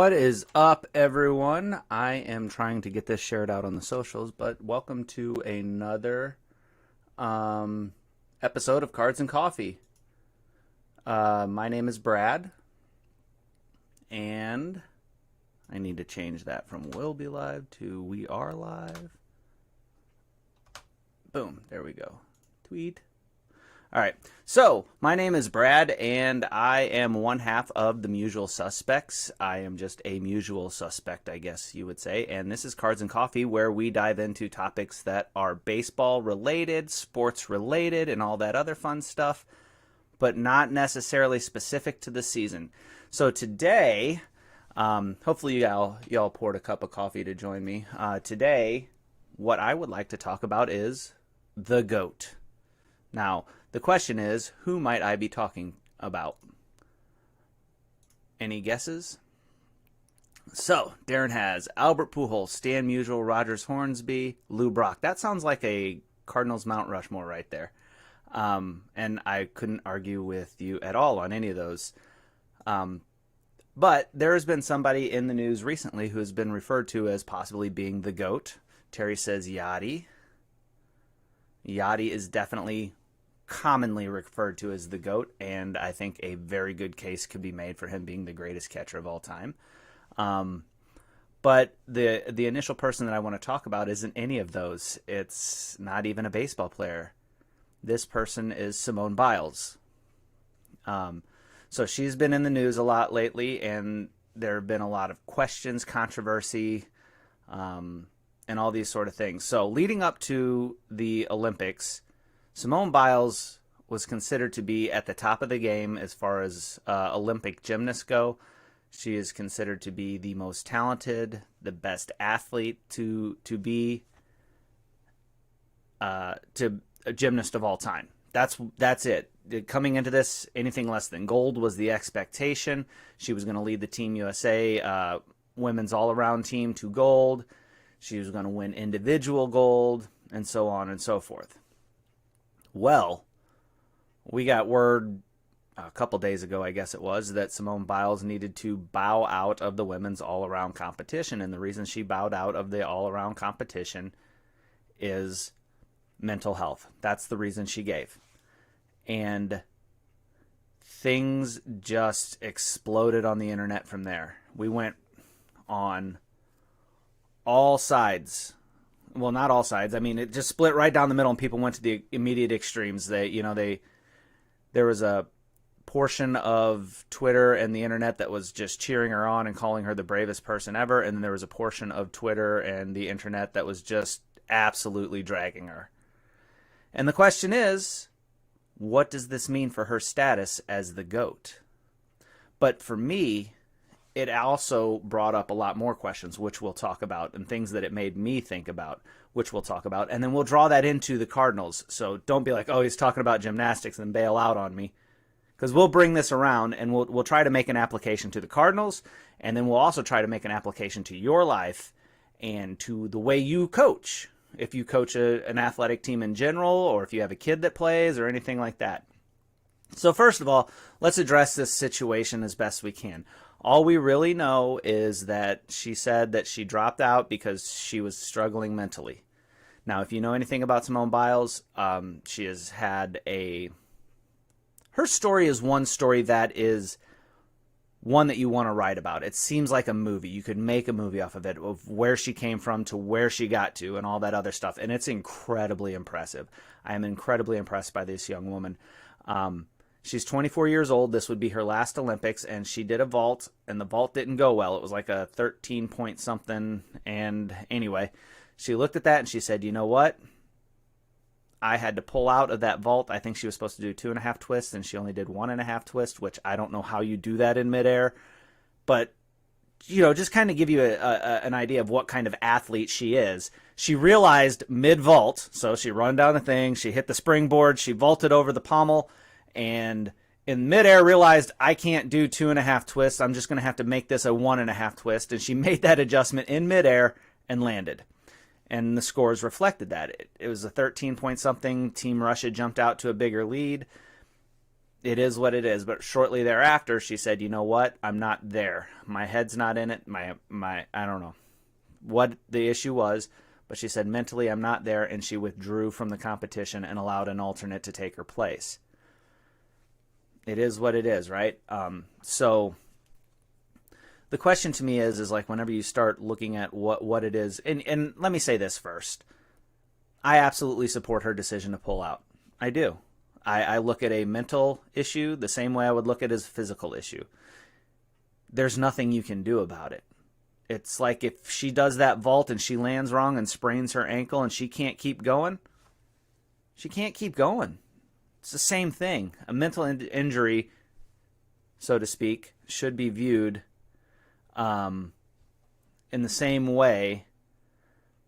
What is up, everyone? I am trying to get this shared out on the socials, but welcome to another episode of Cards and Coffee. My name is Brad, and I need to change that from will be live to we are live. Boom, there we go. Tweet. All right, so my name is Brad, and I am one half of the Mutual Suspects. I am just a mutual suspect, I guess you would say, and this is Cards and Coffee, where we dive into topics that are baseball-related, sports-related, and all that other fun stuff, but not necessarily specific to the season. So today, hopefully y'all poured a cup of coffee to join me. Today, what I would like to talk about is the GOAT. Now, the question is, who might I be talking about? Any guesses? So, Darren has Albert Pujols, Stan Musial, Rogers Hornsby, Lou Brock. That sounds like a Cardinals Mount Rushmore right there. And I couldn't argue with you at all on any of those. But there has been somebody in the news recently who has been referred to as possibly being the GOAT. Terry says Yachty. Yachty is definitely commonly referred to as the GOAT, and I think a very good case could be made for him being the greatest catcher of all time. But the initial person that I want to talk about isn't any of those. It's not even a baseball player. This person is Simone Biles. So she's been in the news a lot lately, and there have been a lot of questions, controversy, and all these sort of things. So leading up to the Olympics, Simone Biles was considered to be at the top of the game as far as Olympic gymnasts go. She is considered to be the most talented, the best athlete to be a gymnast of all time. That's it. Coming into this, anything less than gold was the expectation. She was going to lead the Team USA women's all-around team to gold. She was going to win individual gold, and so on and so forth. Well, we got word a couple days ago, I guess it was, that Simone Biles needed to bow out of the women's all-around competition. And the reason she bowed out of the all-around competition is mental health. That's the reason she gave. And things just exploded on the internet from there. We went on all sides. Well, not all sides. I mean, it just split right down the middle, and people went to the immediate extremes. There was a portion of Twitter and the internet that was just cheering her on and calling her the bravest person ever, and then there was a portion of Twitter and the internet that was just absolutely dragging her. And the question is, what does this mean for her status as the GOAT? But for me, it also brought up a lot more questions, which we'll talk about, and things that it made me think about, which we'll talk about. And then we'll draw that into the Cardinals. So don't be like, oh, he's talking about gymnastics and bail out on me. Because we'll bring this around, and we'll try to make an application to the Cardinals, and then we'll also try to make an application to your life and to the way you coach. If you coach an athletic team in general, or if you have a kid that plays, or anything like that. So first of all, let's address this situation as best we can. All we really know is that she said that she dropped out because she was struggling mentally. Now, if you know anything about Simone Biles, she has had her story is one story that is one that you want to write about. It seems like a movie. You could make a movie off of it, of where she came from to where she got to and all that other stuff. And it's incredibly impressive. I am incredibly impressed by this young woman. She's 24 years old. This would be her last Olympics, and she did a vault, and the vault didn't go well. It was like a 13-point something, and anyway, she looked at that, and she said, you know what? I had to pull out of that vault. I think she was supposed to do 2.5 twists, and she only did 1.5 twists, which I don't know how you do that in midair. But, just kind of give you an idea of what kind of athlete she is. She realized mid-vault, so she run down the thing, she hit the springboard, she vaulted over the pommel, and in midair realized, I can't do 2.5 twists. I'm just going to have to make this a 1.5 twist. And she made that adjustment in midair and landed. And the scores reflected that. It was a 13-point something. Team Russia jumped out to a bigger lead. it is what it is. But shortly thereafter, she said, you know what? I'm not there. My head's not in it. I don't know what the issue was, but she said mentally I'm not there, and she withdrew from the competition and allowed an alternate to take her place. It is what it is, right? So the question to me is like whenever you start looking at what it is, and let me say this first. I absolutely support her decision to pull out. I do. I look at a mental issue the same way I would look at it as a physical issue. There's nothing you can do about it. It's like if she does that vault and she lands wrong and sprains her ankle and she can't keep going, she can't keep going. It's the same thing. A mental injury, so to speak, should be viewed in the same way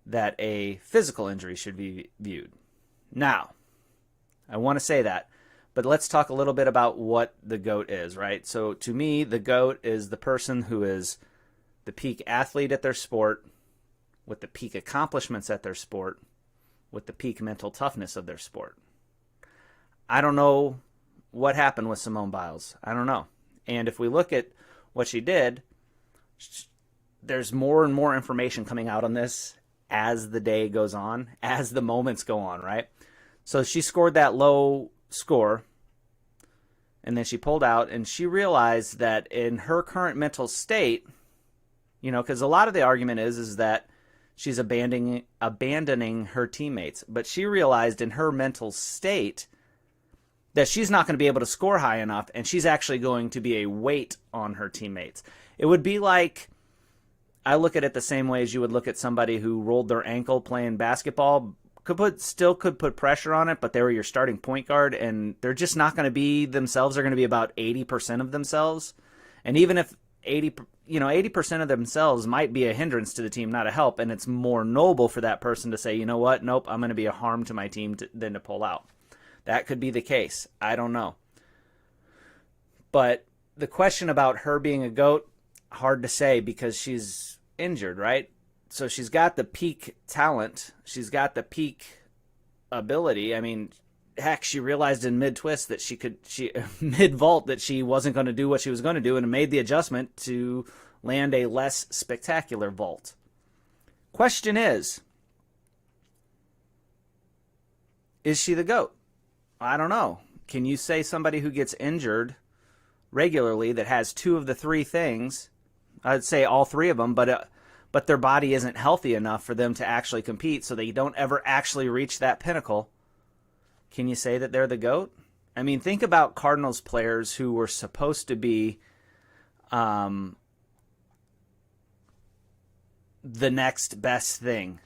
that a physical injury should be viewed. Now, I want to say that, but let's talk a little bit about what the GOAT is, right? So to me, the GOAT is the person who is the peak athlete at their sport, with the peak accomplishments at their sport, with the peak mental toughness of their sport. I don't know what happened with Simone Biles. I don't know. And if we look at what she did, there's more and more information coming out on this as the day goes on, as the moments go on, right? So she scored that low score, and then she pulled out, and she realized that in her current mental state, you know, because a lot of the argument is that she's abandoning her teammates. But she realized in her mental state that she's not going to be able to score high enough, and she's actually going to be a weight on her teammates. It would be like, I look at it the same way as you would look at somebody who rolled their ankle playing basketball, could put pressure on it, but they were your starting point guard, and they're just not going to be themselves. They're going to be about 80% of themselves. And even if 80% of themselves might be a hindrance to the team, not a help, and it's more noble for that person to say, you know what, nope, I'm going to be a harm to my team than to pull out. That could be the case. I don't know. But the question about her being a GOAT, hard to say because she's injured, right? So she's got the peak talent. She's got the peak ability. I mean, heck, she realized in mid-twist that she mid-vault that she wasn't going to do what she was going to do and made the adjustment to land a less spectacular vault. Question is she the GOAT? I don't know. Can you say somebody who gets injured regularly that has two of the three things, I'd say all three of them, but their body isn't healthy enough for them to actually compete, so they don't ever actually reach that pinnacle? Can you say that they're the GOAT? I mean, think about Cardinals players who were supposed to be the next best thing,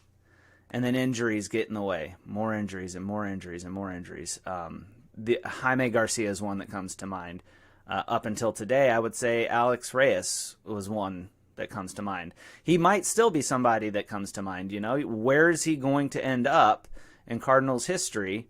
and then injuries get in the way. More injuries and more injuries and more injuries. Jaime Garcia is one that comes to mind. Up until today, I would say Alex Reyes was one that comes to mind. He might still be somebody that comes to mind. You know, where is he going to end up in Cardinals history?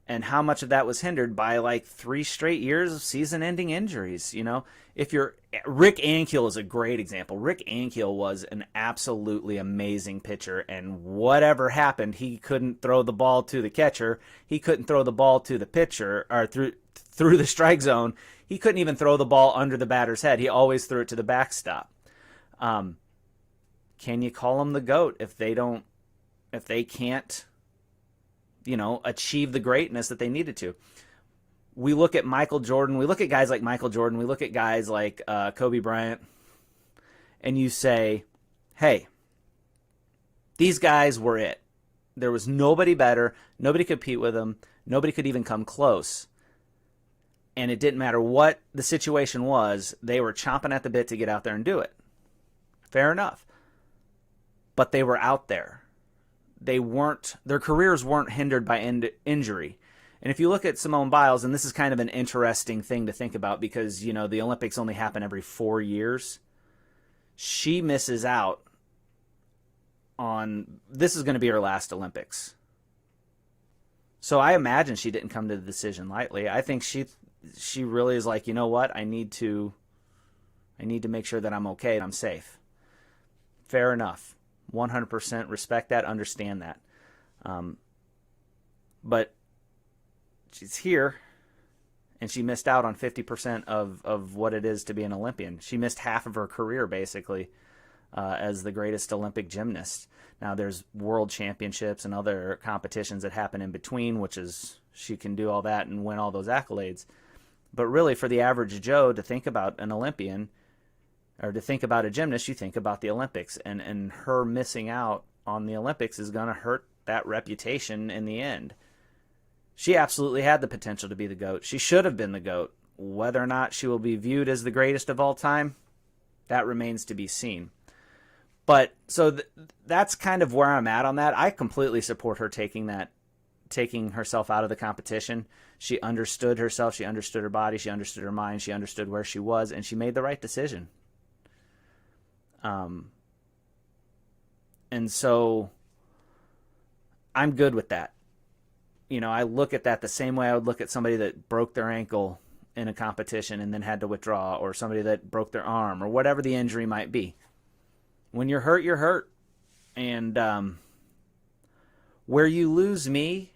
And how much of that was hindered by like 3 straight years of season-ending injuries? You know, Rick Ankiel is a great example. Rick Ankiel was an absolutely amazing pitcher, and whatever happened, he couldn't throw the ball to the catcher. He couldn't throw the ball to the pitcher or through the strike zone. He couldn't even throw the ball under the batter's head. He always threw it to the backstop. Can you call him the GOAT if they can't, you know, achieve the greatness that they needed to? We look at Michael Jordan. We look at guys like Michael Jordan. We look at guys like Kobe Bryant. And you say, hey, these guys were it. There was nobody better. Nobody could compete with them. Nobody could even come close. And it didn't matter what the situation was. They were chomping at the bit to get out there and do it. Fair enough. But they were out there. Their careers weren't hindered by injury. And if you look at Simone Biles, and this is kind of an interesting thing to think about because, you know, the Olympics only happen every 4 years. She misses out on, this is going to be her last Olympics. So I imagine she didn't come to the decision lightly. I think she really is like, you know what? I need to make sure that I'm okay and I'm safe. Fair enough. 100% respect that, understand that. But she's here. and she missed out on 50% of what it is to be an Olympian. She missed half of her career, basically, as the greatest Olympic gymnast. Now, there's world championships and other competitions that happen in between, which is she can do all that and win all those accolades. But really, for the average Joe to think about an Olympian or to think about a gymnast, you think about the Olympics. And her missing out on the Olympics is going to hurt that reputation in the end. She absolutely had the potential to be the GOAT. She should have been the GOAT. Whether or not she will be viewed as the greatest of all time, that remains to be seen. But so that's kind of where I'm at on that. I completely support her taking herself out of the competition. She understood herself. She understood her body. She understood her mind. She understood where she was, and she made the right decision. And so I'm good with that. You know, I look at that the same way I would look at somebody that broke their ankle in a competition and then had to withdraw, or somebody that broke their arm, or whatever the injury might be. When you're hurt, you're hurt. And where you lose me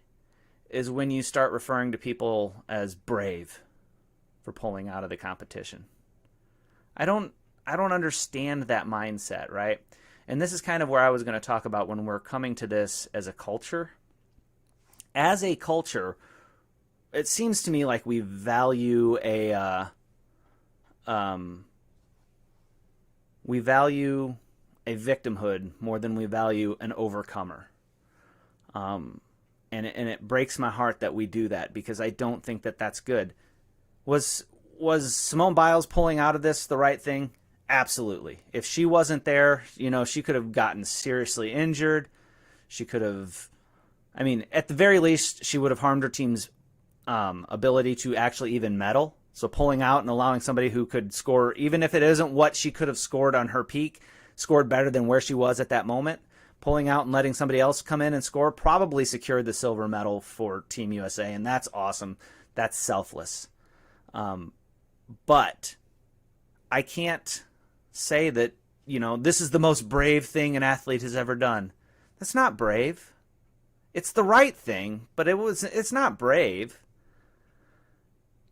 is when you start referring to people as brave for pulling out of the competition. I don't understand that mindset, right? And this is kind of where I was going to talk about when we're coming to this as a culture. As a culture, it seems to me like we value a victimhood more than we value an overcomer. And it breaks my heart that we do that, because I don't think that that's good. Was Simone Biles pulling out of this the right thing? Absolutely. If she wasn't there, you know, she could have gotten seriously injured. She could have, I mean, at the very least, she would have harmed her team's ability to actually even medal. So pulling out and allowing somebody who could score, even if it isn't what she could have scored on her peak, scored better than where she was at that moment, pulling out and letting somebody else come in and score probably secured the silver medal for Team USA, and that's awesome. That's selfless. But I can't say that, you know, this is the most brave thing an athlete has ever done. That's not brave. It's the right thing, but it's not brave.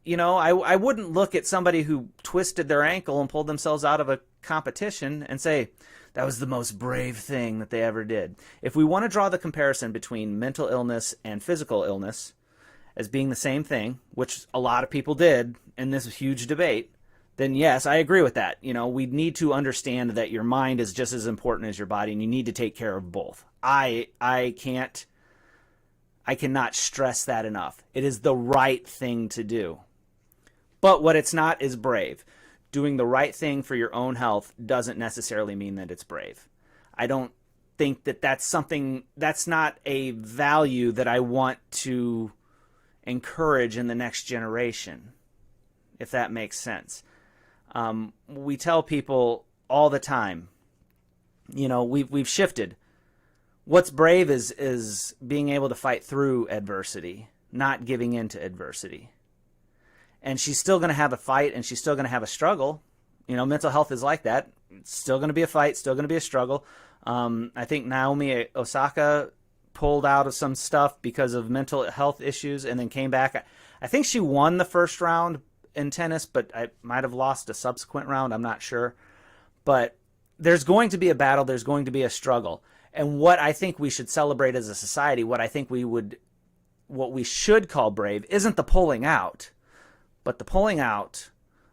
You know, I wouldn't look at somebody who twisted their ankle and pulled themselves out of a competition and say, that was the most brave thing that they ever did. If we want to draw the comparison between mental illness and physical illness as being the same thing, which a lot of people did in this huge debate, then yes, I agree with that. You know, we need to understand that your mind is just as important as your body, and you need to take care of both. I cannot stress that enough. It is the right thing to do. But what it's not is brave. Doing the right thing for your own health doesn't necessarily mean that it's brave. I don't think that that's not a value that I want to encourage in the next generation, if that makes sense. We tell people all the time, you know, we've shifted. What's brave is being able to fight through adversity, not giving in to adversity. And she's still going to have a fight, and she's still going to have a struggle. You know, mental health is like that. It's still going to be a fight, still going to be a struggle. I think Naomi Osaka pulled out of some stuff because of mental health issues and then came back. I think she won the first round in tennis, but I might have lost a subsequent round. I'm not sure. But there's going to be a battle. There's going to be a struggle. And what I think we should celebrate as a society, what we should call brave, isn't the pulling out. But the pulling out,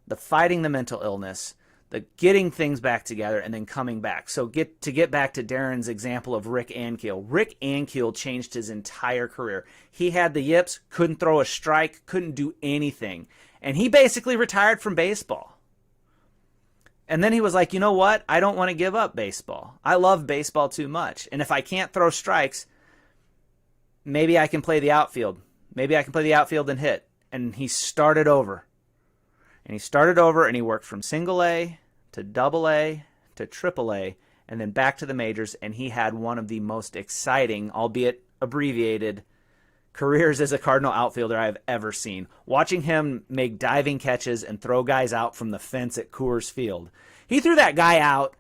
the fighting the mental illness, the getting things back together, and then coming back. So get back to Darren's example of Rick Ankiel. Rick Ankiel changed his entire career. He had the yips, couldn't throw a strike, couldn't do anything. And he basically retired from baseball. And then he was like, you know what? I don't want to give up baseball. I love baseball too much. And if I can't throw strikes, maybe I can play the outfield. Maybe I can play the outfield and hit. And he started over. And he started over, and he worked from single A to double A to triple A, and then back to the majors, and he had one of the most exciting, albeit abbreviated, careers as a Cardinal outfielder I've ever seen. Watching him make diving catches and throw guys out from the fence at Coors Field. He threw that guy out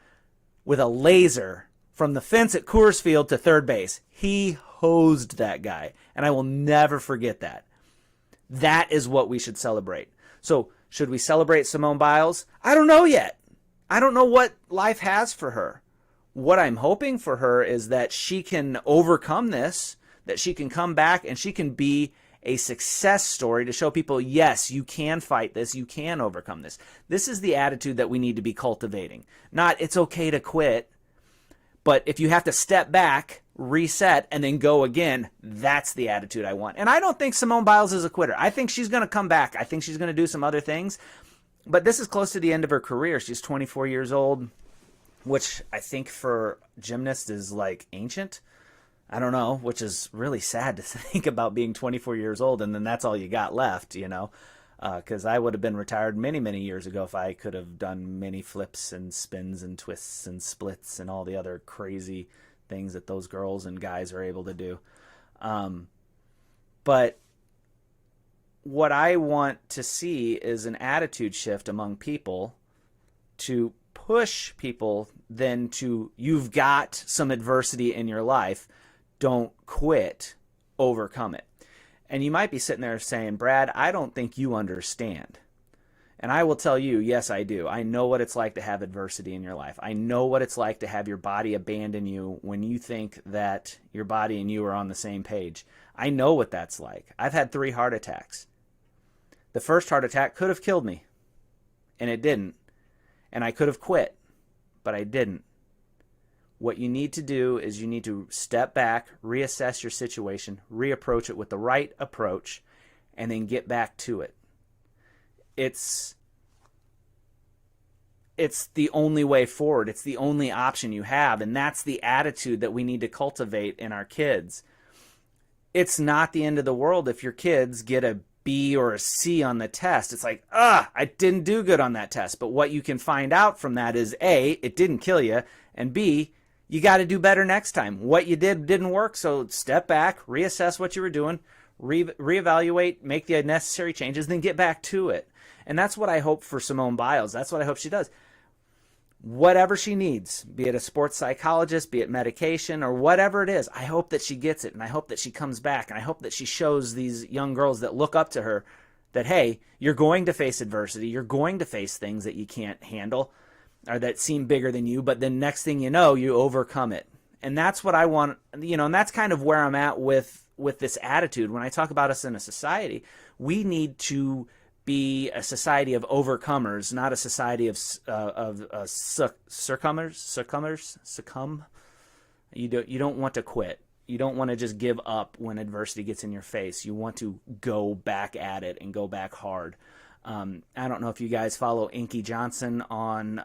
with a laser from the fence at Coors Field to third base. He hosed that guy, and I will never forget that. That is what we should celebrate. So, should we celebrate Simone Biles? I don't know yet. I don't know what life has for her. What I'm hoping for her is that she can overcome this, that she can come back and she can be a success story to show people, yes, you can fight this, you can overcome this. This is the attitude that we need to be cultivating. Not, it's okay to quit, but if you have to step back, reset, and then go again, that's the attitude I want. And I don't think Simone Biles is a quitter. I think she's going to come back. I think she's going to do some other things. But this is close to the end of her career. She's 24 years old, which I think for gymnasts is like ancient. I don't know, which is really sad to think about being 24 years old and then that's all you got left, you know, because I would have been retired many, many years ago if I could have done many flips and spins and twists and splits and all the other crazy things that those girls and guys are able to do. But what I want to see is an attitude shift among people to push people then to, you've got some adversity in your life, don't quit, overcome it. And you might be sitting there saying, Brad, I don't think you understand. And I will tell you, yes, I do. I know what it's like to have adversity in your life. I know what it's like to have your body abandon you when you think that your body and you are on the same page. I know what that's like. I've had 3 heart attacks. The first heart attack could have killed me, and it didn't. And I could have quit, but I didn't. What you need to do is you need to step back, reassess your situation, reapproach it with the right approach, and then get back to it. It's the only way forward. It's the only option you have, and that's the attitude that we need to cultivate in our kids. It's not the end of the world if your kids get a B or a C on the test. It's like, I didn't do good on that test. But what you can find out from that is A, it didn't kill you, and B, you got to do better next time. What you did didn't work, so step back, reassess what you were doing, reevaluate, make the necessary changes, then get back to it. And that's what I hope for Simone Biles. That's what I hope she does. Whatever she needs, be it a sports psychologist, be it medication, or whatever it is, I hope that she gets it, and I hope that she comes back, and I hope that she shows these young girls that look up to her that, hey, you're going to face adversity, you're going to face things that you can't handle, or that seem bigger than you, but then next thing you know, you overcome it. And that's what I want, you know, and that's kind of where I'm at with this attitude. When I talk about us in a society, we need to be a society of overcomers, not a society of succumb. You don't want to quit. You don't want to just give up when adversity gets in your face. You want to go back at it and go back hard. I don't know if you guys follow Inky Johnson on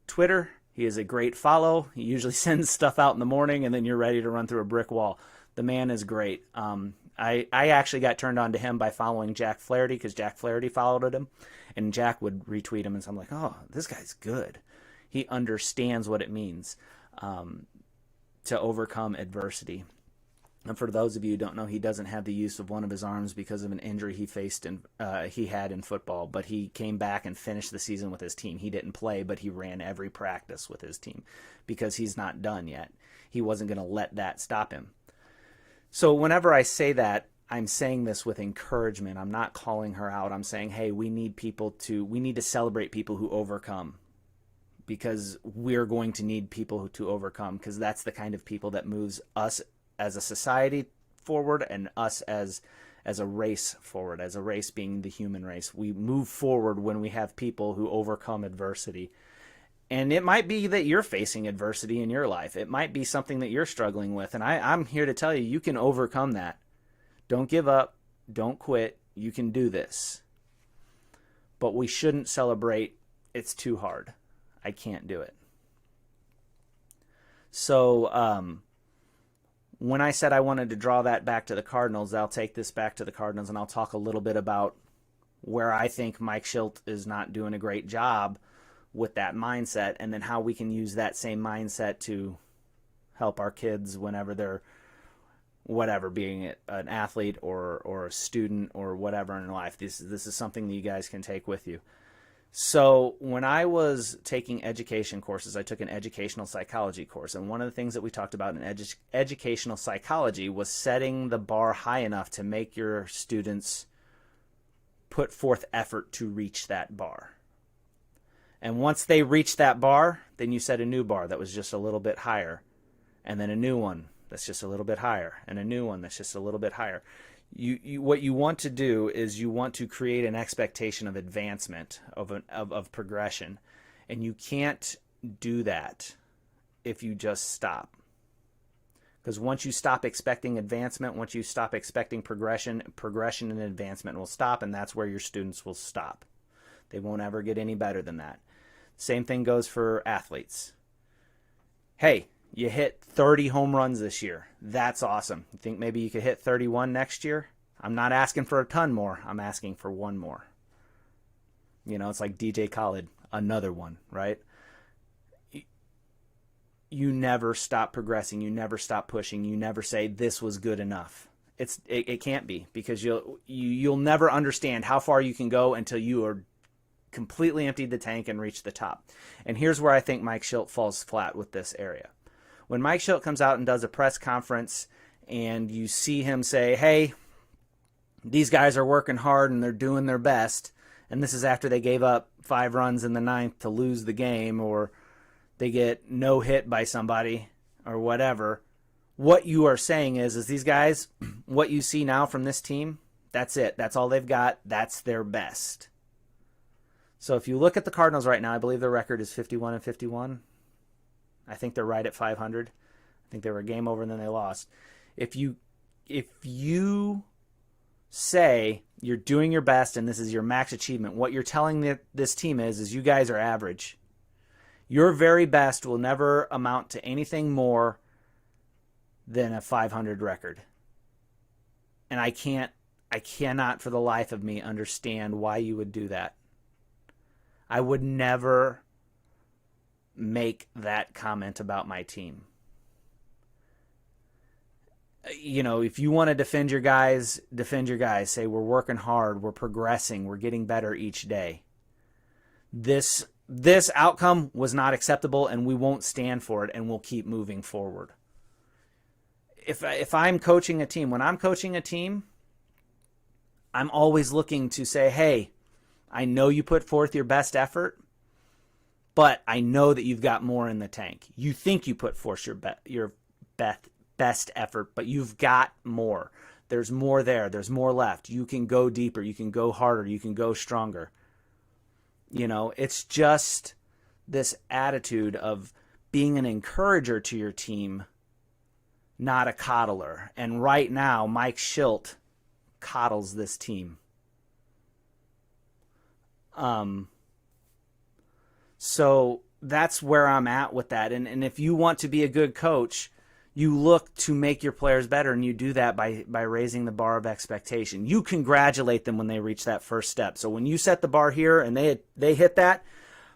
Twitter. He is a great follow. He usually sends stuff out in the morning, and then you're ready to run through a brick wall. The man is great. I actually got turned on to him by following Jack Flaherty because Jack Flaherty followed him, and Jack would retweet him, and so I'm like, oh, this guy's good. He understands what it means to overcome adversity. And for those of you who don't know, he doesn't have the use of one of his arms because of an injury he had in football. But he came back and finished the season with his team. He didn't play, but he ran every practice with his team because he's not done yet. He wasn't going to let that stop him. So whenever I say that, I'm saying this with encouragement. I'm not calling her out. I'm saying, hey, we need to celebrate people who overcome, because we're going to need people to overcome, because that's the kind of people that moves us as a society forward and us as a race forward, as a race being the human race. We move forward when we have people who overcome adversity. And it might be that you're facing adversity in your life. It might be something that you're struggling with. And I'm here to tell you, you can overcome that. Don't give up. Don't quit. You can do this. But we shouldn't celebrate, it's too hard, I can't do it. So, when I said I wanted to draw that back to the Cardinals, I'll take this back to the Cardinals, and I'll talk a little bit about where I think Mike Shildt is not doing a great job with that mindset, and then how we can use that same mindset to help our kids whenever they're whatever, being an athlete or a student or whatever in life. This is something that you guys can take with you. So when I was taking education courses, I took an educational psychology course, and one of the things that we talked about in educational psychology was setting the bar high enough to make your students put forth effort to reach that bar. And once they reach that bar, then you set a new bar that was just a little bit higher, and then a new one that's just a little bit higher, and a new one that's just a little bit higher. What you want to do is you want to create an expectation of advancement, of progression, and you can't do that if you just stop. Because once you stop expecting advancement, once you stop expecting progression and advancement will stop, and that's where your students will stop. They won't ever get any better than that. Same thing goes for athletes. Hey, you hit 30 home runs this year. That's awesome. You think maybe you could hit 31 next year? I'm not asking for a ton more. I'm asking for one more. You know, it's like DJ Khaled, another one, right? You never stop progressing. You never stop pushing. You never say this was good enough. It can't be, because you'll never understand how far you can go until you are completely emptied the tank and reach the top. And here's where I think Mike Shildt falls flat with this area. When Mike Shildt comes out and does a press conference and you see him say, hey, these guys are working hard and they're doing their best, and this is after they gave up 5 runs in the 9th to lose the game, or they get no hit by somebody or whatever, what you are saying is these guys, what you see now from this team, that's it. That's all they've got. That's their best. So if you look at the Cardinals right now, I believe their record is 51-51. I think they're right at 500. I think they were a game over and then they lost. If you say you're doing your best and this is your max achievement, what you're telling this team is you guys are average. Your very best will never amount to anything more than a 500 record. And I cannot for the life of me understand why you would do that. I would never make that comment about my team. You know, if you want to defend your guys, defend your guys. Say we're working hard, we're progressing, we're getting better each day. This outcome was not acceptable, and we won't stand for it, and we'll keep moving forward. If I'm coaching a team, when I'm coaching a team, I'm always looking to say, hey, I know you put forth your best effort, but I know that you've got more in the tank. You think you put forth your best effort, but you've got more. There's more there. There's more left. You can go deeper. You can go harder. You can go stronger. You know, it's just this attitude of being an encourager to your team, not a coddler. And right now, Mike Shildt coddles this team. So that's where I'm at with that. And if you want to be a good coach, you look to make your players better, and you do that by raising the bar of expectation. You congratulate them when they reach that first step. So when you set the bar here and they hit that,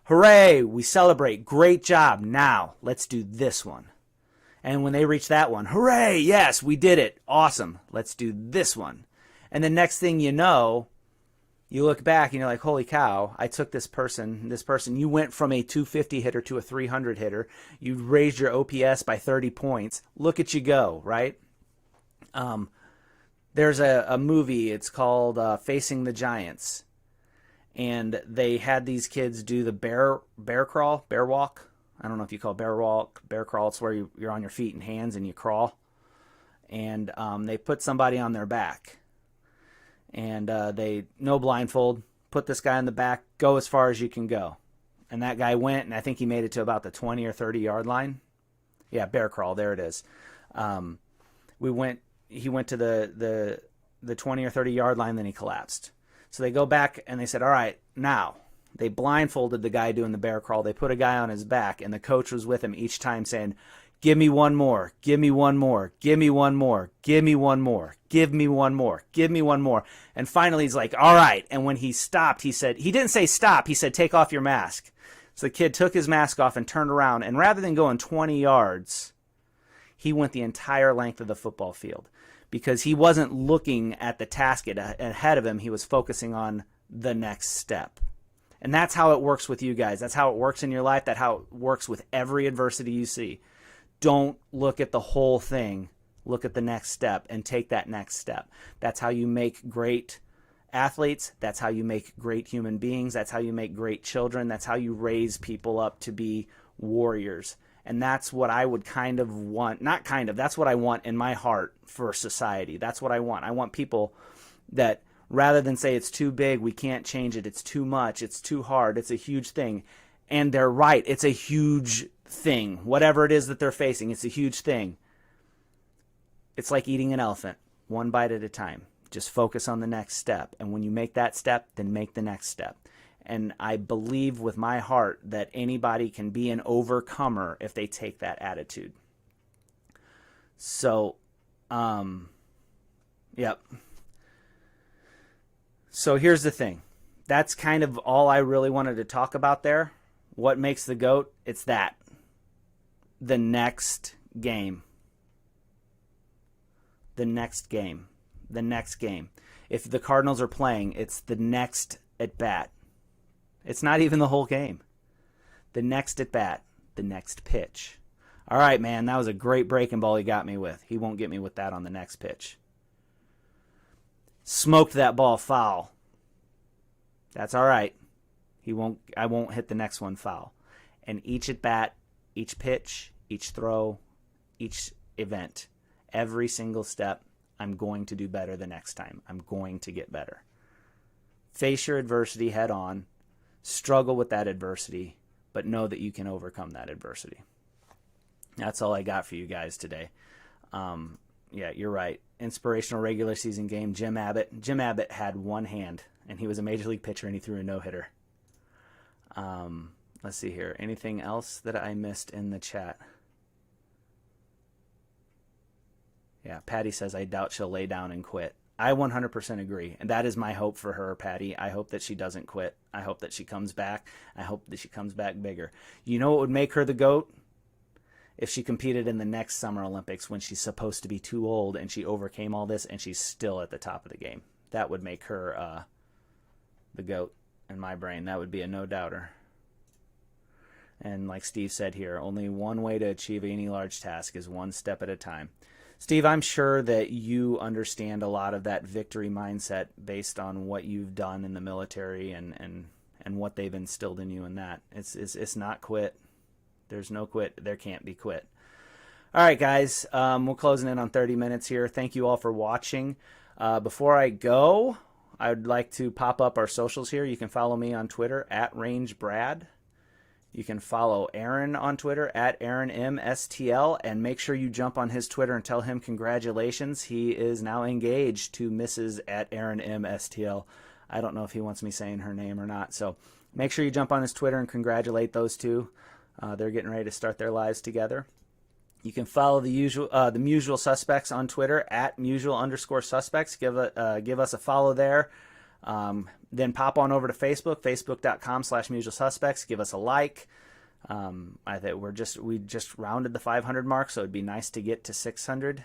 hooray, we celebrate. Great job. Now let's do this one. And when they reach that one, hooray, yes, we did it. Awesome. Let's do this one. And the next thing you know, you look back and you're like, holy cow, I took this person, you went from a 250 hitter to a 300 hitter. You raised your OPS by 30 points. Look at you go, right? There's a movie, it's called Facing the Giants. And they had these kids do the bear walk. I don't know if you call it bear walk, bear crawl. It's where you're on your feet and hands and you crawl. And they put somebody on their back. And they, no blindfold, put this guy in the back, go as far as you can go. And that guy went, and I think he made it to about the 20 or 30 yard line. Yeah, bear crawl, there it is. He went to the 20 or 30 yard line, then he collapsed. So they go back and they said, all right, now. They blindfolded the guy doing the bear crawl. They put a guy on his back, and the coach was with him each time saying, give me one more, give me one more, give me one more, give me one more, give me one more, give me one more. And finally he's like, all right. And when he stopped, he didn't say stop, he said, take off your mask. So the kid took his mask off and turned around, and rather than going 20 yards, he went the entire length of the football field because he wasn't looking at the task ahead of him. He was focusing on the next step. And that's how it works with you guys. That's how it works in your life. That's how it works with every adversity you see. Don't look at the whole thing. Look at the next step and take that next step. That's how you make great athletes. That's how you make great human beings. That's how you make great children. That's how you raise people up to be warriors. And that's what I would kind of want, not kind of, that's what I want in my heart for society. That's what I want. I want people that rather than say it's too big, we can't change it, it's too much, it's too hard, it's a huge thing. And they're right, it's a huge thing. Whatever it is that they're facing, it's a huge thing. It's like eating an elephant, one bite at a time. Just focus on the next step. And when you make that step, then make the next step. And I believe with my heart that anybody can be an overcomer if they take that attitude. So, yep. So here's the thing. That's kind of all I really wanted to talk about there. What makes the GOAT? It's that. The next game. The next game. The next game. If the Cardinals are playing, it's the next at bat. It's not even the whole game. The next at bat. The next pitch. All right, man, that was a great breaking ball he got me with. He won't get me with that on the next pitch. Smoked that ball foul. That's all right. I won't hit the next one foul. And each at bat, each pitch, each throw, each event, every single step, I'm going to do better the next time. I'm going to get better. Face your adversity head on. Struggle with that adversity, but know that you can overcome that adversity. That's all I got for you guys today. Yeah, you're right. Inspirational regular season game, Jim Abbott. Jim Abbott had one hand, and he was a major league pitcher, and he threw a no-hitter. Let's see here. Anything else that I missed in the chat? Yeah, Patty says, I doubt she'll lay down and quit. I 100% agree, and that is my hope for her, Patty. I hope that she doesn't quit. I hope that she comes back. I hope that she comes back bigger. You know what would make her the GOAT? If she competed in the next Summer Olympics when she's supposed to be too old and she overcame all this and she's still at the top of the game. That would make her the GOAT in my brain. That would be a no-doubter. And like Steve said here, only one way to achieve any large task is one step at a time. Steve, I'm sure that you understand a lot of that victory mindset based on what you've done in the military and what they've instilled in you in that. It's not quit. There's no quit. There can't be quit. All right, guys. We're closing in on 30 minutes here. Thank you all for watching. Before I go, I would like to pop up our socials here. You can follow me on Twitter @RangeBrad. You can follow Aaron on Twitter @AaronMSTL, and make sure you jump on his Twitter and tell him congratulations. He is now engaged to Mrs. @AaronMSTL. I don't know if he wants me saying her name or not, so make sure you jump on his Twitter and congratulate those two. They're getting ready to start their lives together. You can follow the Mutual Suspects on Twitter @mutual_suspects. Give us a follow there. Then pop on over to Facebook, facebook.com/mutual suspects. Give us a like. I think we just rounded the 500 mark, so it'd be nice to get to 600.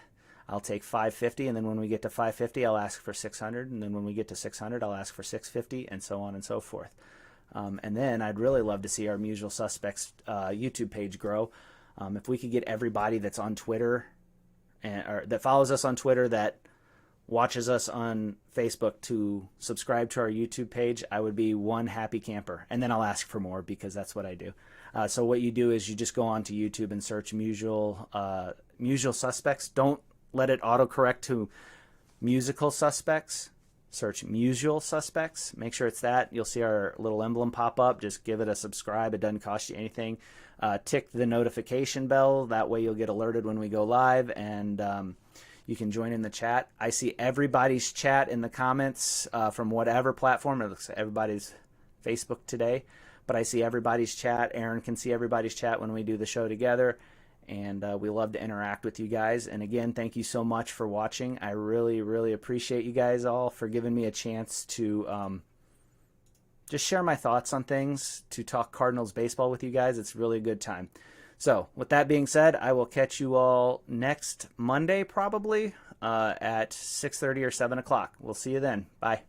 I'll take 550, and then when we get to 550, I'll ask for 600, and then when we get to 600, I'll ask for 650, and so on and so forth. And then I'd really love to see our Mutual Suspects YouTube page grow. If we could get everybody that's on Twitter or that follows us on Twitter, that watches us on Facebook, to subscribe to our YouTube page, I would be one happy camper. And then I'll ask for more, because that's what I do. So what you do is you just go on to YouTube and search Mutual Suspects. Don't let it autocorrect to Musical Suspects. Search Mutual Suspects. Make sure it's that. You'll see our little emblem pop up. Just give it a subscribe. It doesn't cost you anything. Tick the notification bell. That way you'll get alerted when we go live, and you can join in the chat. I see everybody's chat in the comments from whatever platform. It looks like everybody's Facebook today, but I see everybody's chat. Aaron can see everybody's chat when we do the show together. And we love to interact with you guys. And again, thank you so much for watching. I really, really appreciate you guys all for giving me a chance to just share my thoughts on things, to talk Cardinals baseball with you guys. It's really a good time. So with that being said, I will catch you all next Monday, probably at 6:30 or 7 o'clock. We'll see you then. Bye.